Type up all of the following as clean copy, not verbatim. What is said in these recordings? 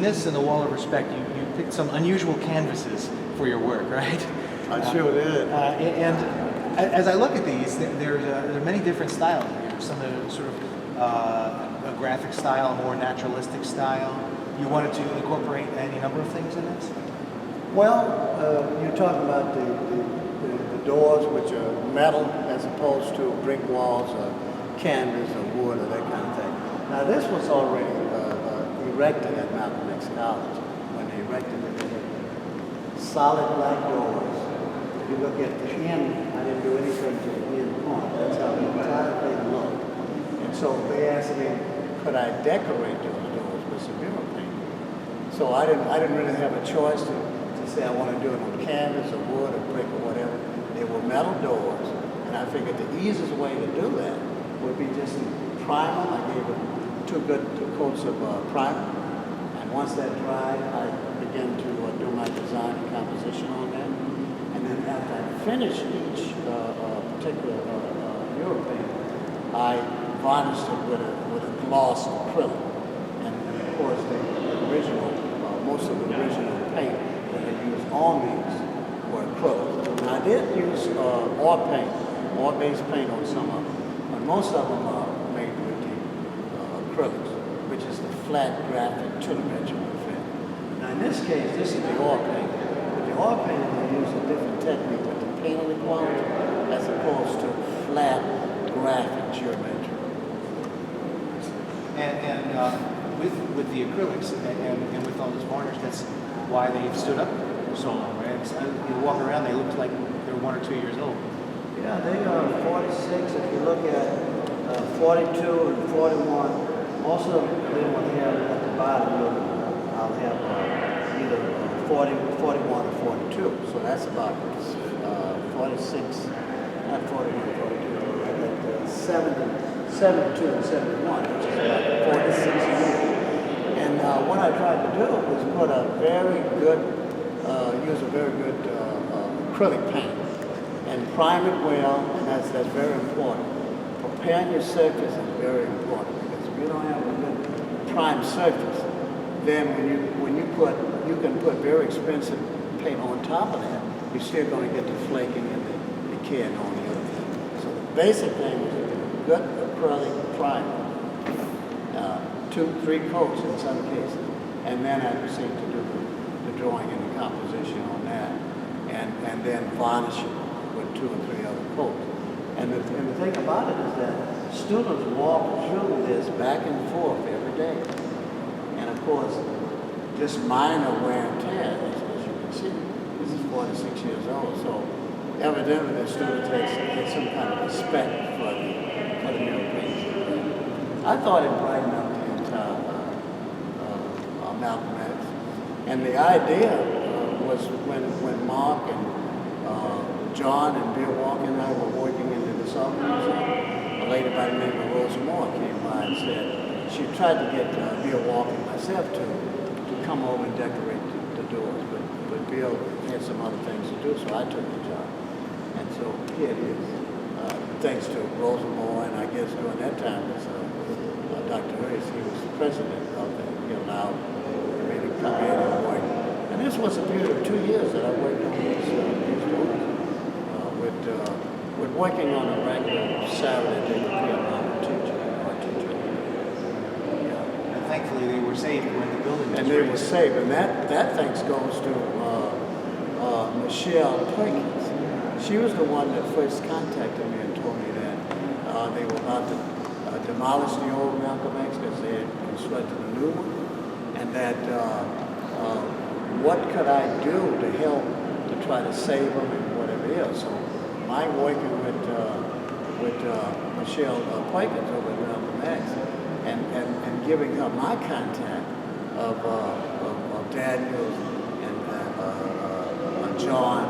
This and the Wall of Respect, you picked some unusual canvases for your work, right? I sure did. And as I look at these, there are many different styles here. Some are sort of a graphic style, a more naturalistic style. You wanted to incorporate any number of things in this? Well, you're talking about the doors, which are metal as opposed to brick walls or canvas or wood or that kind of thing. Now, this was already erected at Malcolm X College. When they erected it, they had solid black doors. If you look at the end, I didn't do anything to the end point. That's how the entire thing looked. And so they asked me, could I decorate those doors with some mural paint? So I didn't really have a choice to say I want to do it on canvas or wood or brick or whatever. They were metal doors, and I figured the easiest way to do that would be just primer. I gave it two coats of primer, and once that dried, I began to do my design and composition on that. And then after I finished each particular mural paint, I varnished it with a gloss acrylic. And of course, most of the original paint that I used on these were acrylic. And I did use oil-based paint on some of them, but most of them are made with the acrylics, which is the flat graphic two-dimensional effect. Now in this case, this is the oil paint. With the oil paint, I use a different technique with the painterly quality as opposed to flat graphic geometry. And with the acrylics and with all this varnish, that's why they've stood up so long, right? You walk around, they look like they're 1 or 2 years old. Yeah, they are 46. If you look at 42 and 41, most of them will have at the bottom, I'll have either 40, 41 or 42. So that's about 46, not 41, 42, at 72 and 71, which is about 46 years. And what I tried to do was put a very good, use a very good acrylic paint and prime it well, and that's very important. Preparing your surface is very important, because if you don't have a good prime surface, then you can put very expensive paint on top of that, you're still going to get the flaking and the decay and all the other things. So the basic thing is to get a good acrylic primer, 2-3 coats in some cases, and then I proceed to do the drawing and the composition on that, and then varnish it with 2 or 3 other coats. And the thing about it is that students walk through this back and forth every day. And of course, just minor wear and tear, as you can see, this is 46 years old, so evidently the student has some kind of respect for the mural painting. I thought it brightened up the entire Malcolm X. And the idea was when Mark and John and Bill Walker and I were working into the Salt Museum, a lady by the name of Rosa Moore came by and said she tried to get Bill Walker and myself to come over and decorate the doors, but Bill had some other things to do, so I took the job. And so here it is. Thanks to Rosa Moore, and I guess during that time was Dr. Harris, he was the president of the, he allowed me to come in and work. And this was a period of 2 years that I worked on these doors. With working on a regular Saturday, they would be allowed to teach or teacher. Yeah. And thankfully they were saved when the building was And they were saved, and that thanks goes to Michelle Perkins. She was the one that first contacted me and told me that they were about to demolish the old Malcolm X because they had constructed a new one, and that what could I do to help to try to save them and whatever else. So my working with Michelle Perkins over at Malcolm X and giving her my contact of Daniels and John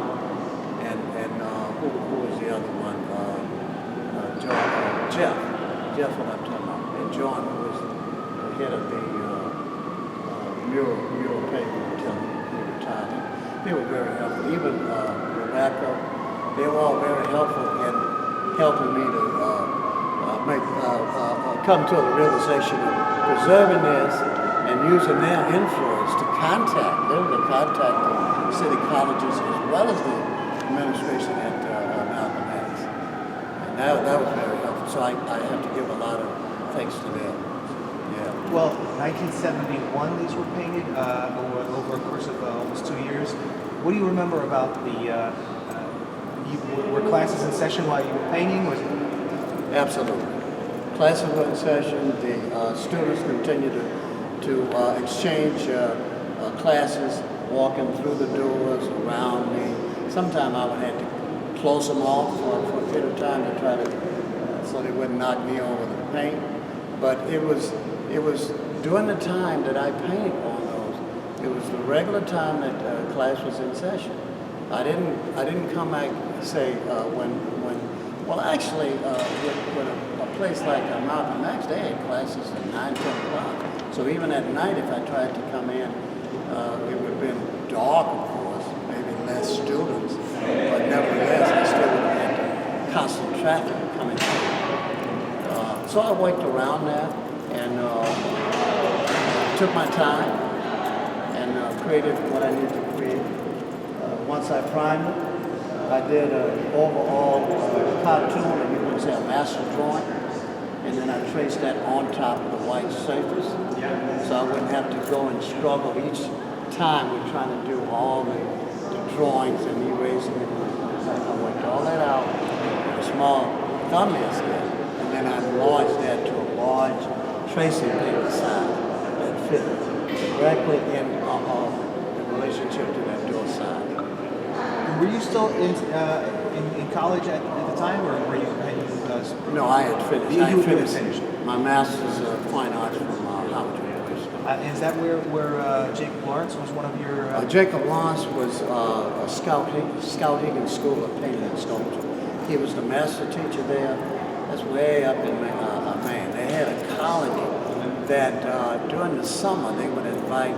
and who was the other one? Jeff, what I'm talking about, and John, who was the head of the mural painting until he retired. They were very helpful. Even Rebecca, they were all very helpful in helping me to come to the realization of preserving this and using their influence to literally contacting city colleges as well as the administration at Malcolm X. And that was very helpful. So I have to give a lot of thanks to them. Yeah. Well, 1971, these were painted over a course of almost 2 years. What do you remember about the? Were classes in session while you were painting? Was it? Absolutely. Classes were in session. The students continued to exchange classes, walking through the doors around me. Sometimes I would have to close them off for a period of time to try to, so they wouldn't knock me over the paint. But it was during the time that I painted on those. It was the regular time that class was in session. I didn't come back say well actually with a place like Malcolm X, they had classes at 9, 10 o'clock. So even at night, if I tried to come in, it would have been dark, of course, maybe less students, but nevertheless, I still would have had constant traffic coming through. So I worked around that and took my time and created what I needed to create. Once I primed it, I did an overall cartoon, and you would say a master drawing, and then I traced that on top of the white surface, so I wouldn't have to go and struggle each time with trying to do all the drawings and erasing it. I worked all that out in a small thumbnail sketch, and then I enlarged that to a large tracing paper size that fit directly in relationship to that door size. Were you still in college at the time, or were you? No, I had finished. You I had finished finished. my master's of fine arts from Howard University. Is that where Jacob Lawrence was one of your? Jacob Lawrence was a Scout Higgins School of Painting and Sculpture. He was the master teacher there. That's way up in Maine. They had a colony that during the summer they would invite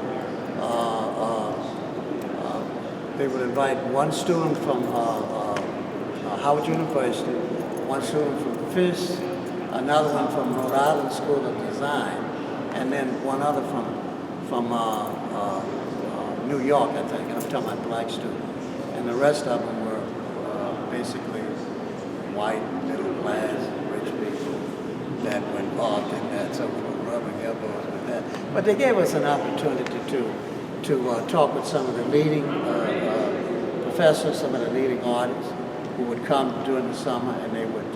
one student from Howard University, one student from Fisk, another one from Rhode Island School of Design, and then one other from New York, I think. And I'm talking about black students. And the rest of them were basically white, middle class, rich people that were involved in that, so we were rubbing elbows with that. But they gave us an opportunity to talk with some of the leading professors, some of the leading artists who would come during the summer, and they would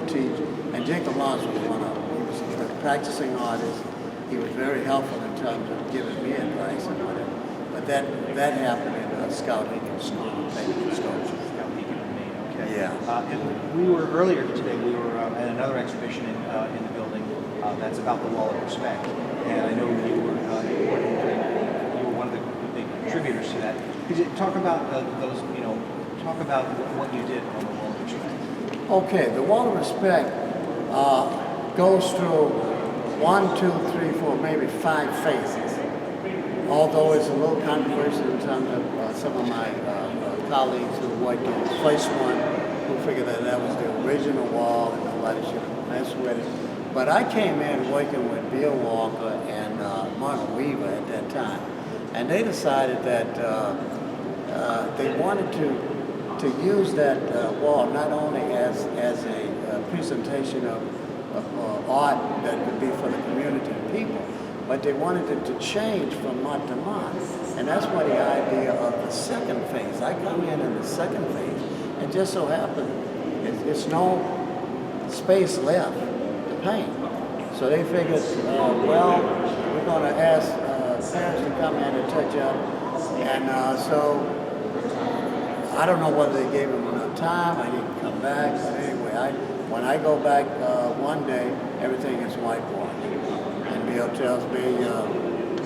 teach. And Jacob Lawrence was one of them. He was a practicing artist. He was very helpful in terms of giving me advice and whatever. But that happened in Scout Higgins School of Painting and Sculpture. Okay. Yeah. And we were earlier today. We were at another exhibition in the building that's about the Wall of Respect, and I know you were one of the big contributors to that. Could you talk about those? Talk about what you did on the Wall of Respect. Okay, the Wall of Respect goes through 1, 2, 3, 4, maybe 5 phases. Although it's a little controversial in terms of some of my colleagues who worked on the first one, who figured that was the original wall and nobody should mess with it. But I came in working with Bill Walker and Martin Weaver at that time, and they decided that they wanted to use that wall not only as a presentation of art that would be for the community and people, but they wanted it to change from month to month. And that's why the idea of the second phase. I come in the second phase, and just so happened, it's no space left to paint. So they figured, well, we're going to ask parents to come in and touch up. And so I don't know whether they gave him enough time, I didn't come back, but anyway, when I go back one day, everything is whitewashed. And Bill tells me,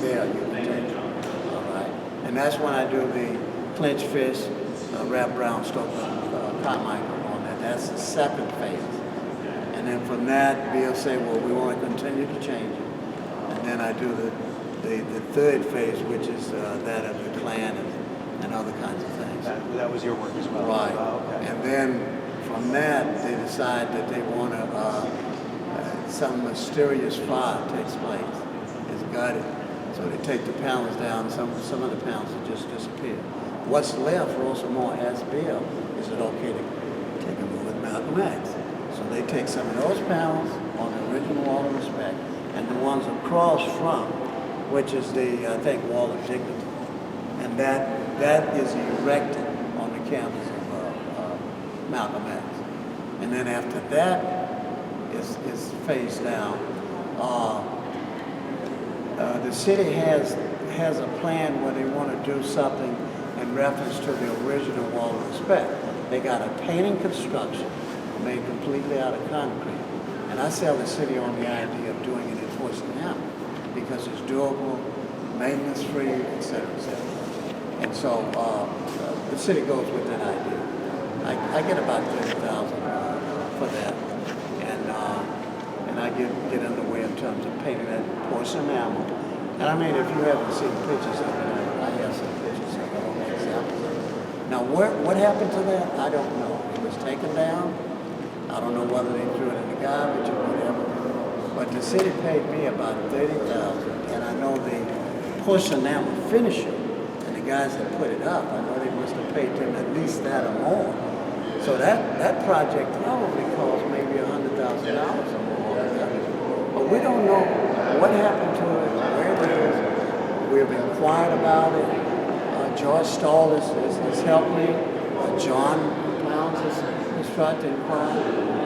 there, you can take it. All right. And that's when I do the clenched fist, wrap brown stroke Carmichael on that. That's the second phase. And then from that, Bill say, well, we want to continue to change it. And then I do the third phase, which is that of the Klan and other kinds of things. That was your work as well. Right. Okay. And then from that, they decide that they want to, some mysterious fire takes place. It's gutted. So they take the panels down, some of the panels have just disappeared. What's left, Rosamore asked Bill, is it okay to take a move with Malcolm X? So they take some of those panels on the original Wall of Respect and the ones across from, which is the, I think, Wall of Dignity. And that is erected on the campus of Malcolm X. And then after that is phased down, the city has a plan where they want to do something in reference to the original Wall of Respect. They got a painting construction made completely out of concrete. And I sell the city on the idea of doing it in porcelain because it's durable, maintenance-free, et cetera, et cetera. And so the city goes with that idea. I get about $30,000 for that. And I get underway in terms of painting that porcelain enamel. And I mean, if you haven't seen pictures of it, I have some pictures of it, all the examples of it. Now, what happened to that? I don't know. It was taken down. I don't know whether they threw it in the garbage or whatever. But the city paid me about $30,000, and I know the porcelain enamel finisher and the guys that put it up, I know they must have paid them at least that or more. So that project probably cost maybe $100,000 or more. But we don't know what happened to it, where it is. We've inquired about it. George Stahl has helped me. John Pounds has tried to inquire.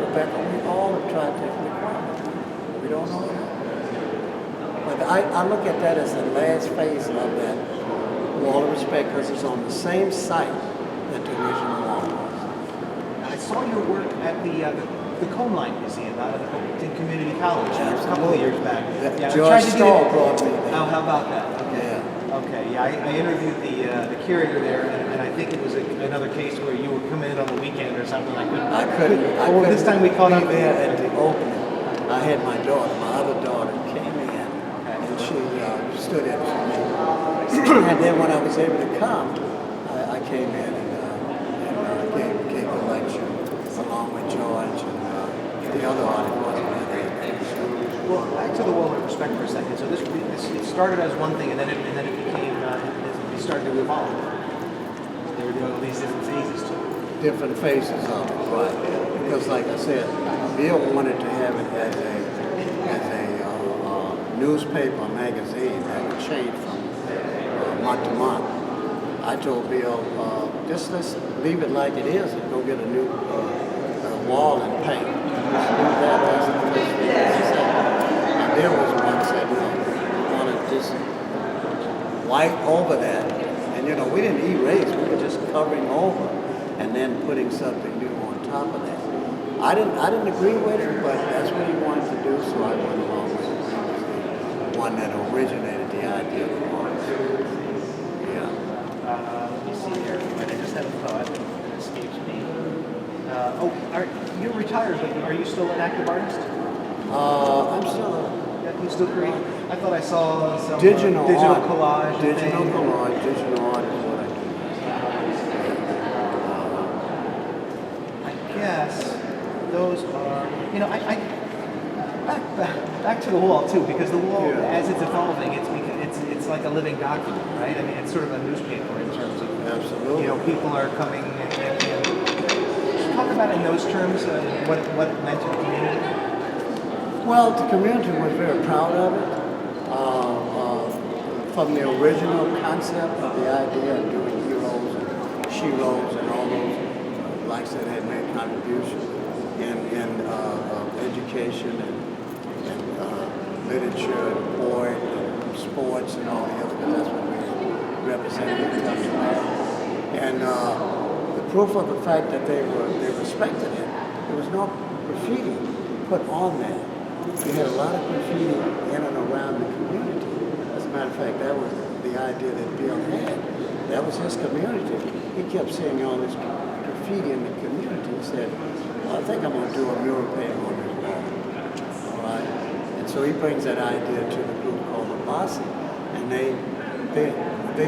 Rebecca, we all have tried to inquire. We don't know yet. But I look at that as the last phase of that Wall of Respect because it's on the same site that the original wall was. I saw your work at the Cone Line Museum out in Community College a couple of years back. George Stahl brought me there. Oh, how about that? Okay. Yeah. Okay, yeah, I interviewed the curator there, and I think it was another case where you were coming in on the weekend or something. I couldn't. This time we caught up there at the opening. I had my other daughter came in, and she stood in for me. And then when I was able to come, I came in and gave a lecture along with George and the other artists. Well, back to the Wall of Respect for a second. So this it started as one thing, and then it became it started to evolve. There were all these different phases to it. Different phases of it, right? Because, like I said, Bill wanted to have it as a newspaper magazine that would change from month to month. I told Bill, just let's leave it like it is and go get a new wall and paint. Just leave that as it is. And Bill was one that said, no, we wanted just white over that. And you know, we didn't erase, we were just covering over and then putting something new on top of that. I didn't agree with it, but that's what he wanted to do, so I went along with it. He was the one that originated the idea of the walls. Yeah. Let me see here. I just had a thought. It escapes me. You're retired, but are you still an active artist? I'm still You still create? I thought I saw some digital collage. Digital collage, digital art is what I do. I guess those are, back to the wall too, because the wall, as it's evolving, it's like a living document, right? I mean, it's sort of a newspaper in terms of, Absolutely. People are coming and talk about it in those terms, what it meant to the community. Well, the community was very proud of it. From the original concept of the idea of doing heroes and sheroes and all those likes that had made contributions in education and literature and poet and sports and all the other, because that's what we represented in terms of that. And the proof of the fact that they respected it, there was no graffiti put on that. We had a lot of graffiti in and around the community. As a matter of fact, that was the idea that Bill had. That was his community. He kept seeing all this graffiti in the community. He said, well, I think I'm going to do a mural painting on this wall. All right? And so he brings that idea to the group called the Bossy, and they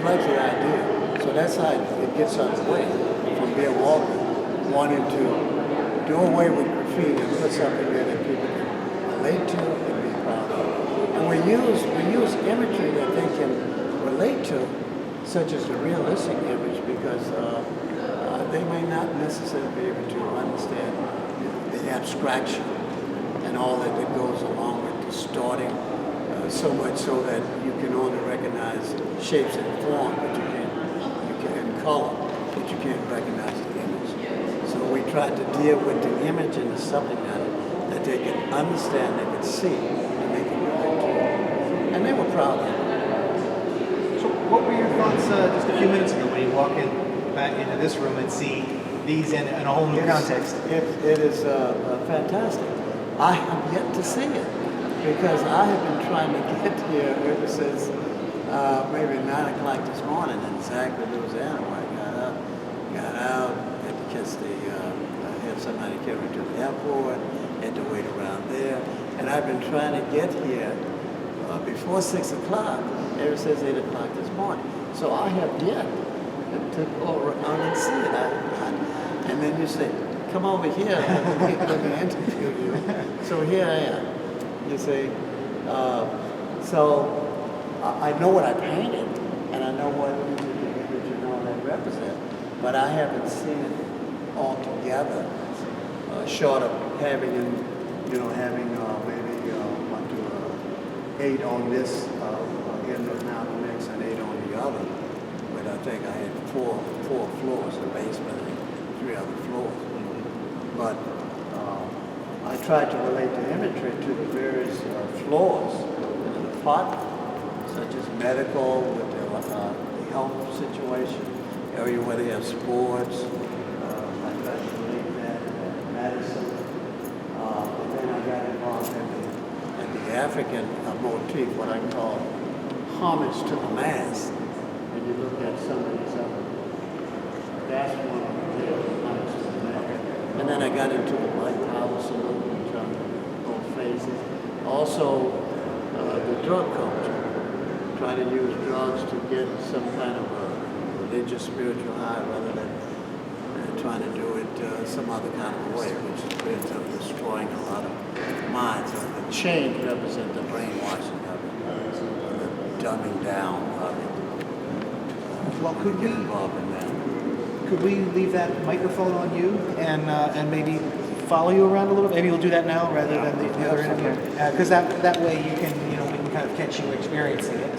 like the idea. So that's how it gets underway from Bill Walker wanting to do away with graffiti and put something there that people can relate to and be proud of. And we use use imagery that they can relate to, such as the realistic image, because they may not necessarily be able to understand the abstraction and all that goes along with distorting so much so that you can only recognize shapes and form, but you can and color, but you can't recognize the image. So we tried to deal with the image in the subject matter that they can understand, they can see, and they can relate to. And they were proud of it. So what were your thoughts just a few minutes ago when you walk in back into this room and see these in a whole new context? It is fantastic. I have yet to see it because I have been trying to get here ever since maybe 9 o'clock this morning in exactly Louisiana where I got out, had to catch had somebody carry me to the airport, had to wait around there, and I've been trying to get here before 6 o'clock ever since 8 o'clock this morning. So I have yet to go around and see it. And then you say, come over here, let me interview you. So here I am, you see. So I know what I painted, and I know what image that represent, but I haven't seen it all together, short of having, having maybe 8 on this end of Malcolm X and 8 on the other. But I think I had four floors, the basement and 3 other floors. But I tried to relate the imagery to the various floors in the department, such as medical, with the health situation, area where they have sports. I tried to relate that, medicine. And then I got involved in the African motif, what I call homage to the mass. And you look at some of these other, that's one of the homage to the mass. And then I got into the White Power salute, which are both phases. Also, the drug culture, trying to use drugs to get some kind of a religious, spiritual high rather than trying to do it some other kind of way, which ends up destroying a lot of minds. The change represents the brainwashing of it, the dumbing down of it. Well, could we get involved in that? Could we leave that microphone on you and maybe follow you around a little bit? Maybe we'll do that now rather than the other interview, because that way you can we can kind of catch you experiencing it.